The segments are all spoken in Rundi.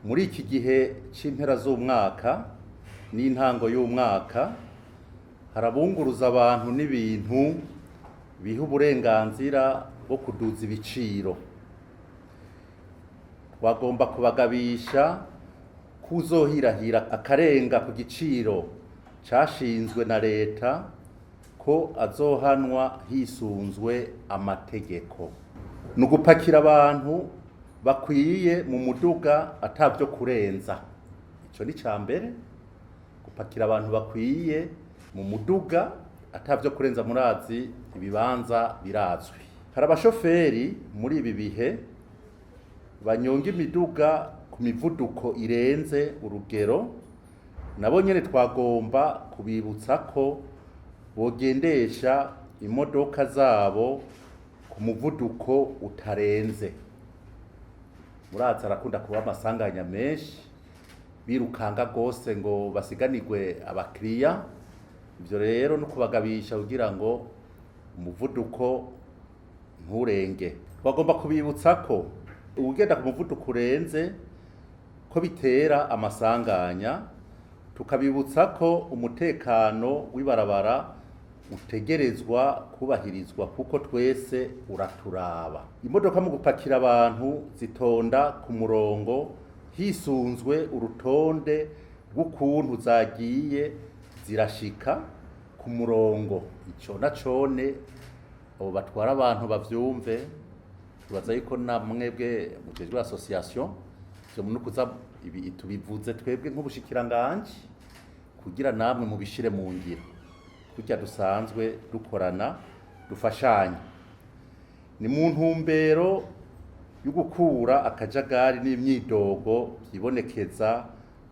muri iki gihe c'impera z'umwaka n'intango y'umwaka harabunguruza abantu n'ibintu biha uburenganzira bwo kuduza ibiciro. Twagomba kubagabisha kuzohirahira akarenga ku giciro cashinzwe na leta ko azohanwa hisunzwe amategeko. Nugupakira abantu bakwiye mu muduga atavyo kurenza. Ico ni cambere, gupakira abantu bakwiye mu muduga atavyo kurenza. Murazi ibibanza birazwi. Hari abashoferi muri ibi bihe banyonga imiduga ku mivuduko irenze urugero, nabo nyene twagomba kubibutsa ko bogendesha imodoka zabo ku muvuduko utarenze. Murazi arakunda kuba amasanganya menshi, birukanga gose ngo basiganirwe abakiriya. Ivyo rero no kubagabisha kugira ngo umuvuduko nturenge. Twagomba kubibutsa ko ugenda ku muvuduko urenze ko bitera amasanganya, tukabibutsa ko umutekano w'ibarabara utegerezwa kubahirizwa kuko twese uraturaba. Imodoka mu gupakira abantu zitonda ku murongo hisunzwe urutonde rw'ukuntu zagiye zirashika ku murongo. Ico nacone abo batwara abantu bavyumve. Tubaza yuko namwebwe mujejwe association zo munukuza ibi tubivuze twebwe nk'ubushikiranganje kugira namwe mubishire mu ngiro, kurya dusanzwe dukorana dufashanya. Ni mu ntumbero yo gukura akajagari n'imyidogo byibonekeza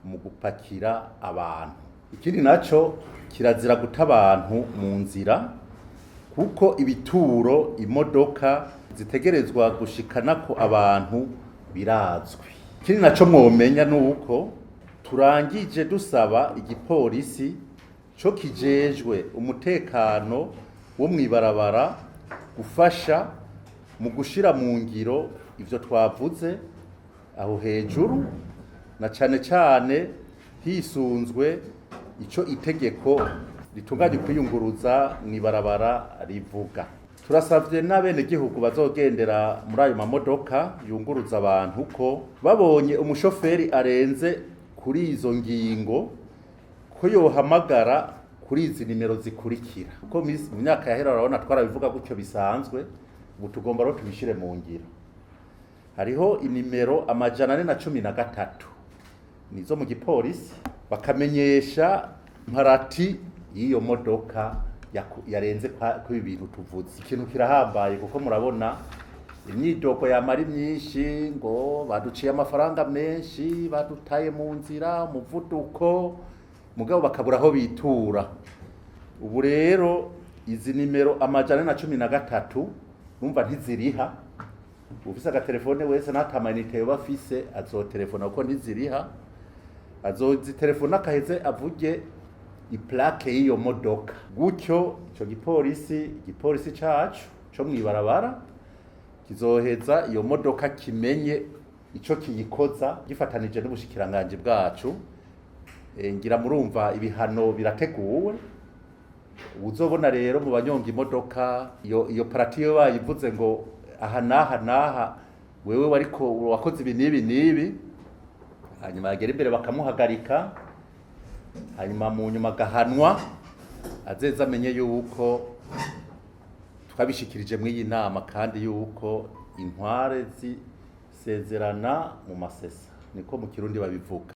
mu gupakira abantu. Ikindi naco kirazira guta abantu mu nzira kuko ibituro imodoka zitegerezwa gushikanako abantu birazwi. Ikindi naco mwomenya nuko turangije dusaba igipolisi co kijejwe umutekano wo mwibarabara gufasha mu gushira mu ngiro ivyo twavuze aho hejuru, na cane cane hisunzwe ico itegeko ritunganya kwiyunguruza mwibarabara rivuga. Turasavye n'abene gihugu bazogendera muri ayo mamodoka yunguruza abantu ko babonye umushoferi arenze kuri izo ngingo ko yohamagara kuri izi nimero zikurikira. Kuko mu myaka yahera urabona twarabivuga gutyo bisanzwe, ubu tugomba rero tubishire mu ngiro. Hariho inimero 413 nizo mu gipolisi bakamenyesha mparati y'iyo modoka yarenze ko ibintu tuvuze. Ikintu kirahambaye kuko murabona imyidogo yamari myinshi ngo baduciye amafaranga menshi, badutaye mu nzira, umuvuduko, mugabo bakabura aho bitura. Ubu rero izi nimero 413 numva ntiziriha. Ufise agatelefone wese n'atamanite yoba afise azotelefona kuko ntiziriha. Azozitelefona akaheze avuge iplake y'iyo modoka. Gutyo ico igipolisi cacu co mwibarabara kizoheza iyo modoka kimenye ico kiyikoza gifatanije n'ubushikiranganje bwacu. Ngira murumva ibihano birateguwe. Uzobona rero mu banyonga imodoka iyo paratiyo bayivuze ngo aha naha wewe wariko wakoze ibi n'ibi, hanyuma yagera imbere bakamuhagarika, hanyuma mu nyuma gahanwa, azeza amenye yuko twabishikirije mu iyi nama kandi yuko intware zisezerana mu masesa, niko mu Kirundi babivuga.